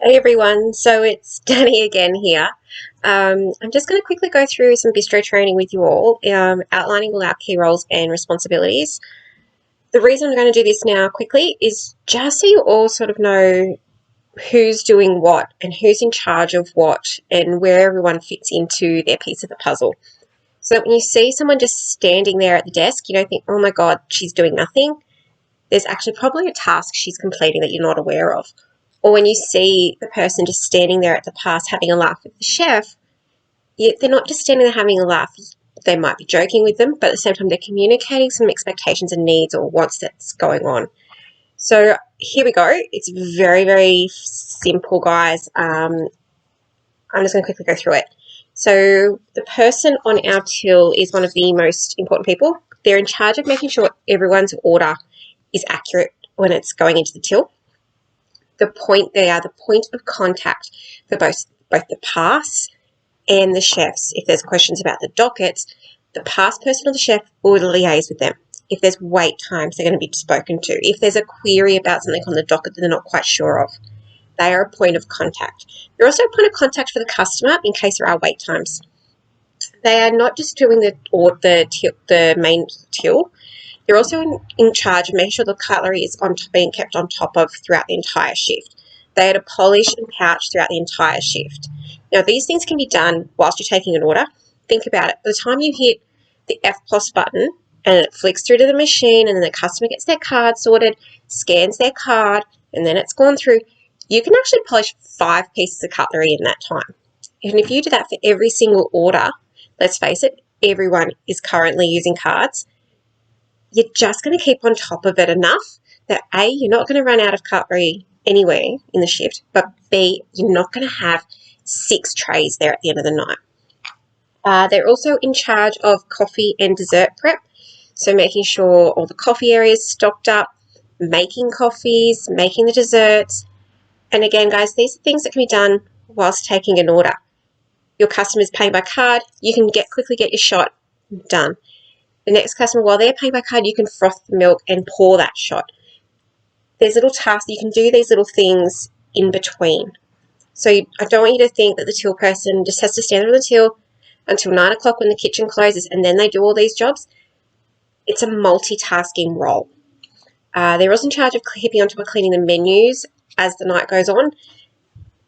Hey everyone, so it's Danny again here. I'm just going to quickly go through some bistro training with you all, outlining all our key roles and responsibilities. The reason I'm going to do this now quickly is just so you all sort of know who's doing what and who's in charge of what and where everyone fits into their piece of the puzzle. So that when you see someone just standing there at the desk, you don't think, oh my God, she's doing nothing. There's actually probably a task she's completing that you're not aware of. Or when you see the person just standing there at the pass having a laugh with the chef, they're not just standing there having a laugh. They might be joking with them, but at the same time, they're communicating some expectations and needs or wants that's going on. So here we go. It's very, very simple, guys. I'm just going to quickly go through it. So the person on our till is one of the most important people. They're in charge of making sure everyone's order is accurate when it's going into the till. They are the point of contact for both the pass and the chefs. If there's questions about the dockets, the pass person or the chef will liaise with them. If there's wait times, they're going to be spoken to. If there's a query about something on the docket that they're not quite sure of, they are a point of contact. They're also a point of contact for the customer in case there are wait times. They are not just doing the main till. They're also in charge of making sure the cutlery is being kept on top of throughout the entire shift. They are to polish and pouch throughout the entire shift. Now, these things can be done whilst you're taking an order. Think about it. By the time you hit the F plus button and it flicks through to the machine and then the customer gets their card sorted, scans their card, and then it's gone through, you can actually polish 5 pieces of cutlery in that time. And if you do that for every single order, let's face it, everyone is currently using cards. You're just going to keep on top of it enough that A, you're not going to run out of cutlery anywhere in the shift, but B, you're not going to have 6 trays there at the end of the night. They're also in charge of coffee and dessert prep, so making sure all the coffee areas stocked up, making coffees, making the desserts. And again, guys, these are things that can be done whilst taking an order. Your customer's paying by card, you can quickly get your shot done. The next customer, while they're paying by card, you can froth the milk and pour that shot. There's little tasks, you can do these little things in between. So I don't want you to think that the till person just has to stand there on the till until 9 o'clock when the kitchen closes and then they do all these jobs. It's a multitasking role. They're also in charge of keeping on top of cleaning the menus as the night goes on.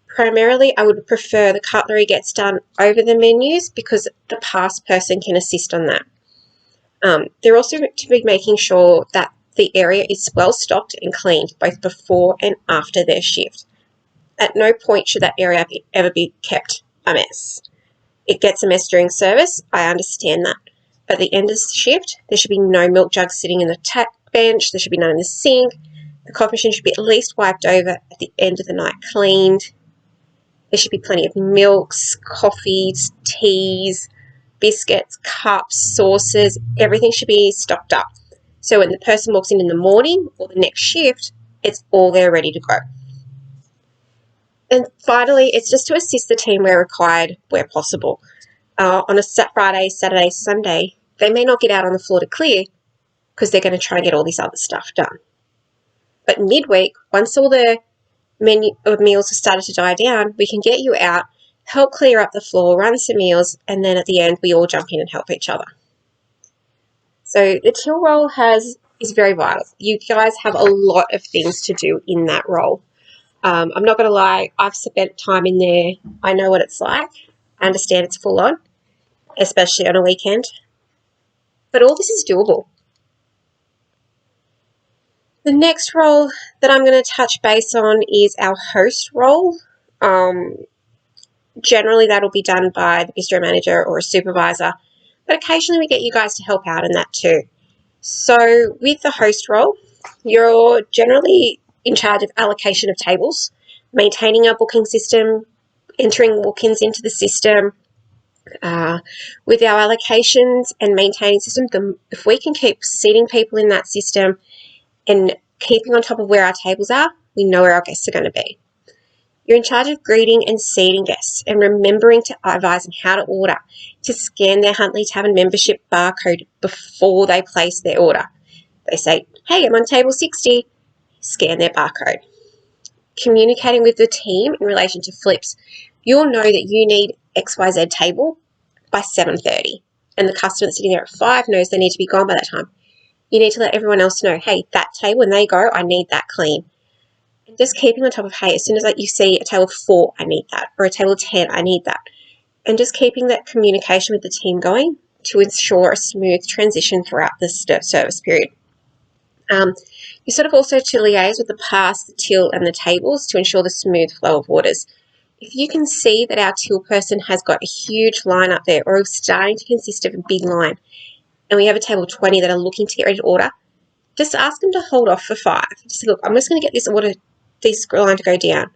Primarily, I would prefer the cutlery gets done over the menus because the pass person can assist on that. They're also to be making sure that the area is well stocked and cleaned both before and after their shift. At no point should that area ever be kept a mess. It gets a mess during service, I understand that. But at the end of the shift, there should be no milk jugs sitting in the tap bench, there should be none in the sink, the coffee machine should be at least wiped over at the end of the night cleaned. There should be plenty of milks, coffees, teas, biscuits, cups, sauces, everything should be stocked up. So when the person walks in the morning or the next shift, it's all there ready to go. And finally, it's just to assist the team where required, where possible. On a Friday, Saturday, Sunday, they may not get out on the floor to clear because they're going to try and get all this other stuff done. But midweek, once all the menu of meals have started to die down, we can get you out, help clear up the floor, run some meals, and then at the end, we all jump in and help each other. So the till role is very vital. You guys have a lot of things to do in that role. I'm not going to lie, I've spent time in there. I know what it's like. I understand it's full on, especially on a weekend. But all this is doable. The next role that I'm going to touch base on is our host role. Generally, that'll be done by the bistro manager or a supervisor, but occasionally we get you guys to help out in that too. So with the host role, you're generally in charge of allocation of tables, maintaining our booking system, entering walk-ins into the system. With our allocations and maintaining system, if we can keep seating people in that system and keeping on top of where our tables are, we know where our guests are going to be. You're in charge of greeting and seating guests and remembering to advise them how to order, to scan their Huntley Tavern membership barcode before they place their order. They say, hey, I'm on table 60, scan their barcode. communicating with the team in relation to flips. You'll know that you need XYZ table by 7:30, and the customer that's sitting there at 5 knows they need to be gone by that time. You need to let everyone else know, hey, that table, when they go, I need that clean. And just keeping on top of, hey, as soon as you see a table of 4, I need that, or a table of 10, I need that. And just keeping that communication with the team going to ensure a smooth transition throughout the service period. You sort of also to liaise with the pass, the till, and the tables to ensure the smooth flow of orders. If you can see that our till person has got a huge line up there, or is starting to consist of a big line, and we have a table of 20 that are looking to get ready to order, just ask them to hold off for 5. Just say, look, I'm just going to get this line to go down.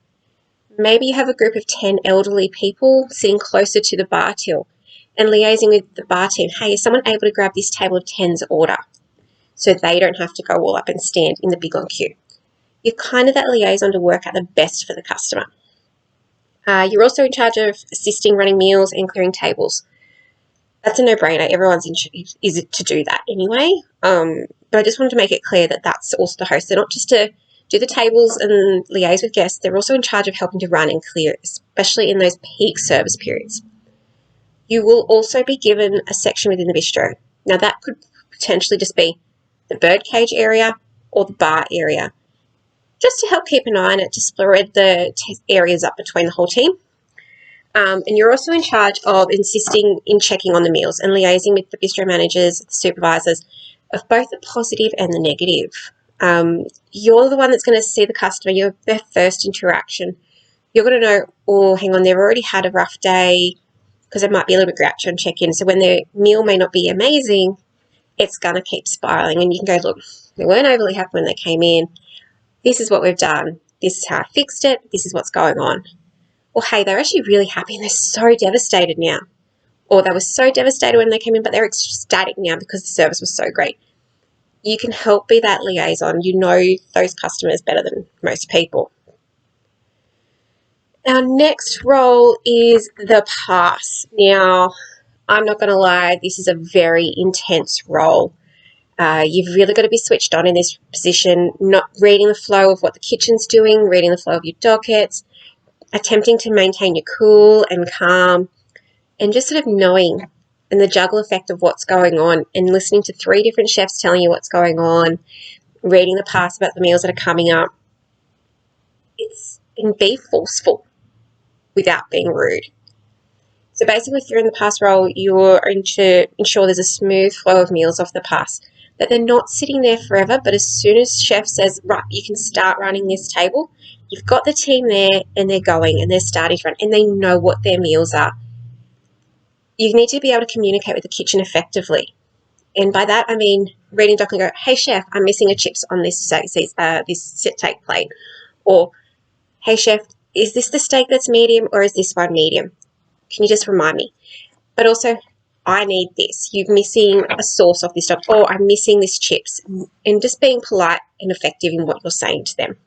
Maybe you have a group of 10 elderly people sitting closer to the bar till and liaising with the bar team. Hey, is someone able to grab this table of 10's order so they don't have to go all up and stand in the big long queue? You're kind of that liaison to work out the best for the customer. You're also in charge of assisting running meals and clearing tables. That's a no-brainer. Everyone's is to do that anyway. But I just wanted to make it clear that that's also the host. They're not just to do the tables and liaise with guests. They're also in charge of helping to run and clear, especially in those peak service periods. You will also be given a section within the bistro. Now, that could potentially just be the birdcage area or the bar area, just to help keep an eye on it, to spread the areas up between the whole team. And you're also in charge of insisting in checking on the meals and liaising with the bistro managers, the supervisors, of both the positive and the negative. You're the one that's going to see the customer. You're their first interaction. You're going to know, oh, hang on, they've already had a rough day, because it might be a little bit grouchy on check-in. So when their meal may not be amazing, it's going to keep spiraling. And you can go, look, they weren't overly happy when they came in. This is what we've done. This is how I fixed it. This is what's going on. Or, hey, they're actually really happy and they're so devastated now. Or they were so devastated when they came in, but they're ecstatic now because the service was so great. You can help be that liaison. You know those customers better than most people. Our next role is the pass. Now, I'm not going to lie, this is a very intense role. You've really got to be switched on in this position, not reading the flow of what the kitchen's doing, reading the flow of your dockets, attempting to maintain your cool and calm, and just sort of knowing and the juggle effect of what's going on, and listening to 3 different chefs telling you what's going on, reading the pass about the meals that are coming up. And be forceful without being rude. So basically, if you're in the pass role, you're to ensure there's a smooth flow of meals off the pass, that they're not sitting there forever, but as soon as chef says, right, you can start running this table, you've got the team there and they're going and they're starting to run and they know what their meals are. You need to be able to communicate with the kitchen effectively. And by that, I mean reading doc and go, hey, chef, I'm missing a chips on this steak plate. Or, hey, chef, is this the steak that's medium or is this one medium? Can you just remind me? But also, I need this. You're missing a sauce off this doc. Or I'm missing this chips. And just being polite and effective in what you're saying to them.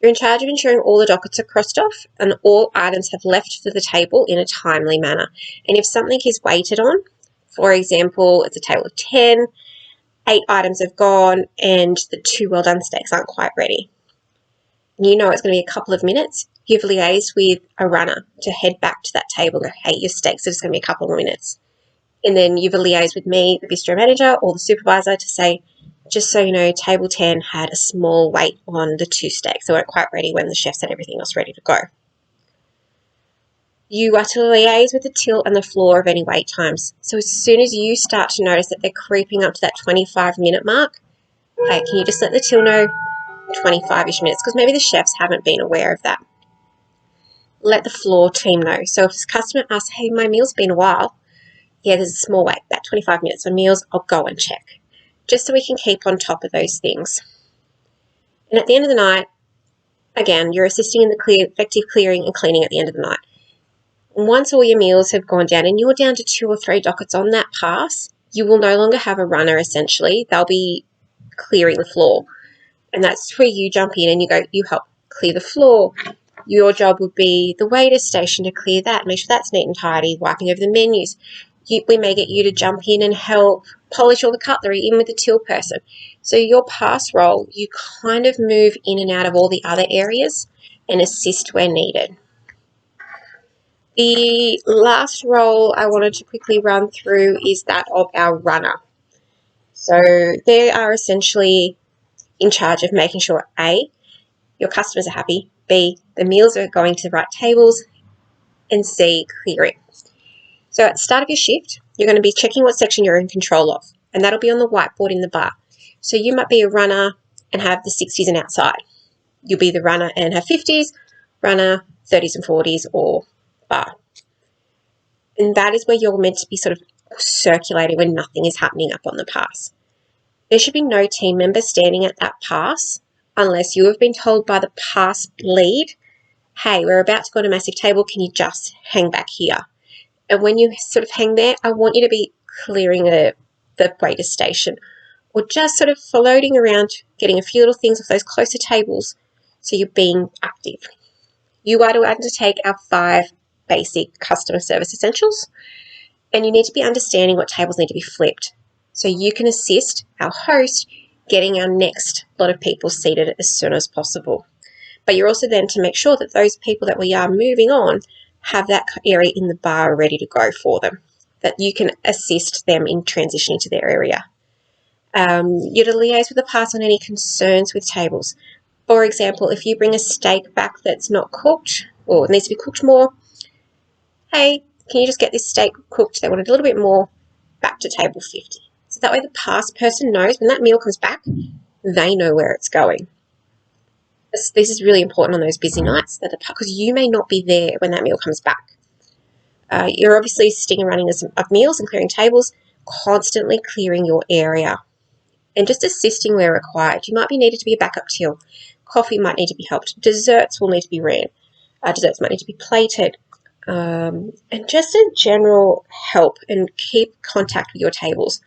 You're in charge of ensuring all the dockets are crossed off and all items have left for the table in a timely manner. And if something is waited on, for example, it's a table of 10, 8 items have gone and the 2 well done steaks aren't quite ready. And you know it's going to be a couple of minutes. You've liaised with a runner to head back to that table and go, hey, your steaks are just going to be a couple more minutes. And then you've liaised with me, the bistro manager or the supervisor, to say, just so you know, table 10 had a small wait on the 2 steaks. They weren't quite ready when the chefs had everything else ready to go. You are to liaise with the till and the floor of any wait times. So as soon as you start to notice that they're creeping up to that 25-minute mark, hey, can you just let the till know 25-ish minutes? Because maybe the chefs haven't been aware of that. Let the floor team know. So if a customer asks, hey, my meal's been a while, yeah, there's a small wait, about 25 minutes on meals, I'll go and check. Just so we can keep on top of those things. And at the end of the night, again, you're assisting in the effective clearing and cleaning at the end of the night. Once all your meals have gone down and you're down to 2 or 3 dockets on that pass, you will no longer have a runner, essentially. They'll be clearing the floor. And that's where you jump in and you help clear the floor. Your job would be the waiter station to clear that, make sure that's neat and tidy, wiping over the menus. we may get you to jump in and help polish all the cutlery in with the till person. So your pass role, you kind of move in and out of all the other areas and assist where needed. The last role I wanted to quickly run through is that of our runner. So they are essentially in charge of making sure A, your customers are happy, B, the meals are going to the right tables, and C, clearing. So at the start of your shift, you're going to be checking what section you're in control of, and that'll be on the whiteboard in the bar. So you might be a runner and have the 60s and outside. You'll be the runner and have 50s, runner, 30s and 40s, or bar. And that is where you're meant to be sort of circulating when nothing is happening up on the pass. There should be no team member standing at that pass unless you have been told by the pass lead, hey, we're about to go on a massive table, can you just hang back here? And when you sort of hang there, I want you to be clearing the waiter station or just sort of floating around, getting a few little things off those closer tables so you're being active. You are to undertake our 5 basic customer service essentials, and you need to be understanding what tables need to be flipped so you can assist our host getting our next lot of people seated as soon as possible. But you're also then to make sure that those people that we are moving on have that area in the bar ready to go for them, that you can assist them in transitioning to their area. You're to liaise with the pass on any concerns with tables. For example, if you bring a steak back that's not cooked or needs to be cooked more, hey, can you just get this steak cooked? They want it a little bit more, back to table 50. So that way the pass person knows when that meal comes back, they know where it's going. This is really important on those busy nights because you may not be there when that meal comes back. You're obviously sitting and running of meals and clearing tables, constantly clearing your area and just assisting where required. You might be needed to be a backup till. Coffee might need to be helped. Desserts will need to be ran. Desserts might need to be plated. And just a general help and keep contact with your tables.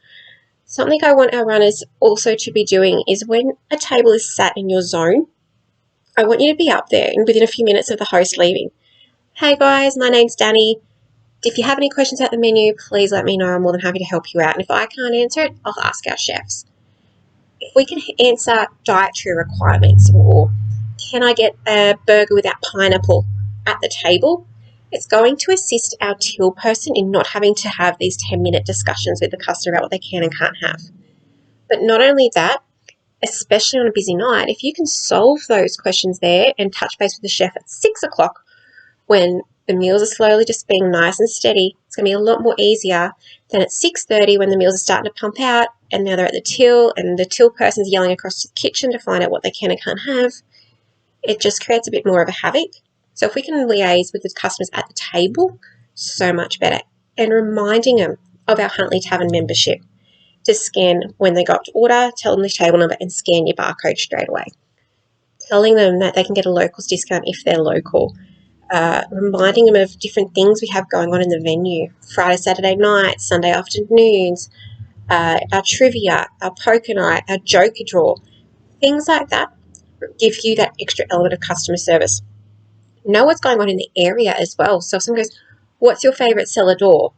Something I want our runners also to be doing is when a table is sat in your zone, I want you to be up there and within a few minutes of the host leaving. Hey guys, my name's Danny. If you have any questions about the menu, please let me know. I'm more than happy to help you out. And if I can't answer it, I'll ask our chefs. If we can answer dietary requirements or can I get a burger without pineapple at the table, it's going to assist our till person in not having to have these 10-minute discussions with the customer about what they can and can't have. But not only that, especially on a busy night, if you can solve those questions there and touch base with the chef at 6 o'clock when the meals are slowly just being nice and steady, it's going to be a lot more easier than at 6:30 when the meals are starting to pump out and now they're at the till and the till person's yelling across to the kitchen to find out what they can and can't have. It just creates a bit more of a havoc. So if we can liaise with the customers at the table, so much better. And reminding them of our Huntley Tavern membership to scan when they go up to order, tell them the table number and scan your barcode straight away. Telling them that they can get a locals discount if they're local. Reminding them of different things we have going on in the venue. Friday, Saturday nights, Sunday afternoons, our trivia, our poker night, our joker draw. Things like that give you that extra element of customer service. Know what's going on in the area as well. So if someone goes, what's your favourite cellar door?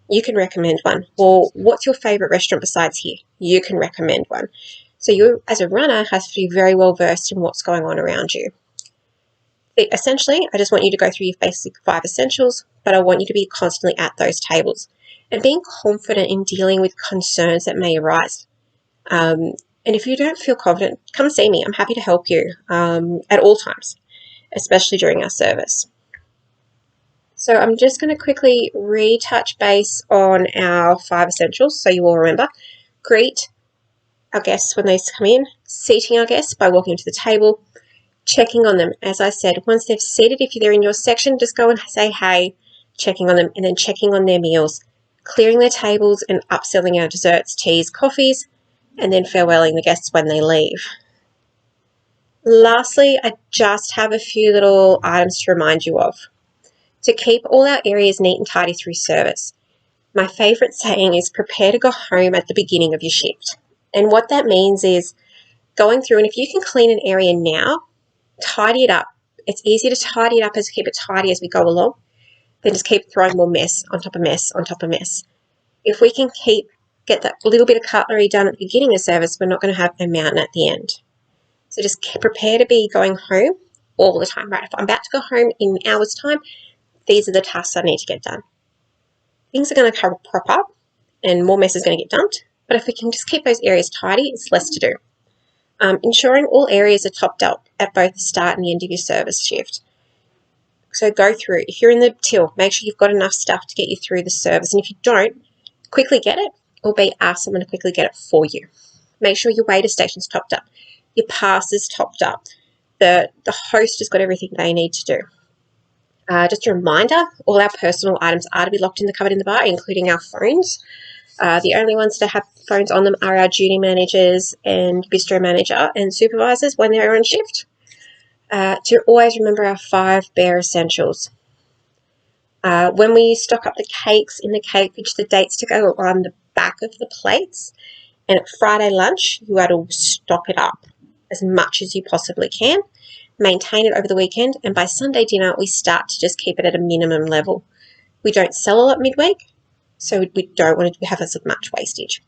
You can recommend one. Or what's your favourite restaurant besides here? You can recommend one. So you, as a runner, has to be very well versed in what's going on around you. Essentially, I just want you to go through your basic 5 essentials, but I want you to be constantly at those tables and being confident in dealing with concerns that may arise. And if you don't feel confident, come see me. I'm happy to help you at all times, especially during our service. So I'm just going to quickly retouch base on our 5 essentials so you all remember. Greet our guests when they come in, seating our guests by walking to the table, checking on them. As I said, once they've seated, if they're in your section, just go and say hey, checking on them, and then checking on their meals, clearing their tables and upselling our desserts, teas, coffees, and then farewelling the guests when they leave. Lastly, I just have a few little items to remind you of. To keep all our areas neat and tidy through service. My favourite saying is prepare to go home at the beginning of your shift. And what that means is going through, and if you can clean an area now, tidy it up. It's easier to tidy it up as we keep it tidy as we go along then just keep throwing more mess on top of mess on top of mess. If we can get that little bit of cutlery done at the beginning of service, we're not going to have a mountain at the end. So just prepare to be going home all the time, right? If I'm about to go home in an hour's time, these are the tasks I need to get done. Things are going to crop up and more mess is going to get dumped. But if we can just keep those areas tidy, it's less to do. Ensuring all areas are topped up at both the start and the end of your service shift. So go through. If you're in the till, make sure you've got enough stuff to get you through the service. And if you don't, quickly get it, or ask someone to quickly get it for you. Make sure your waiter station's topped up. Your pass is topped up. The host has got everything they need to do. Just a reminder, all our personal items are to be locked in the cupboard in the bar, including our phones. The only ones to have phones on them are our duty managers and bistro manager and supervisors when they're on shift. To always remember our 5 bare essentials. When we stock up the cakes in the cake fridge, the dates to go on the back of the plates. And at Friday lunch, you are to stock it up as much as you possibly can. Maintain it over the weekend, and by Sunday dinner, we start to just keep it at a minimum level. We don't sell a lot midweek, so we don't want to have as much wastage.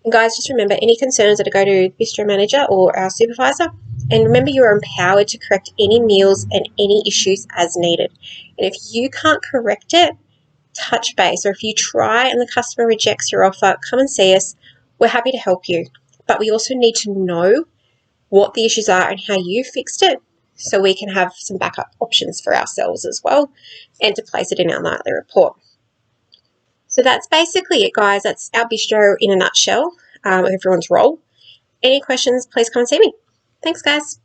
And guys, just remember, any concerns that go to bistro manager or our supervisor, and remember you are empowered to correct any meals and any issues as needed. And if you can't correct it, touch base, or if you try and the customer rejects your offer, come and see us. We're happy to help you, but we also need to know what the issues are and how you fixed it, so we can have some backup options for ourselves as well, and to place it in our nightly report. So that's basically it, guys. That's our bistro in a nutshell, of everyone's role. Any questions, please come and see me. Thanks, guys.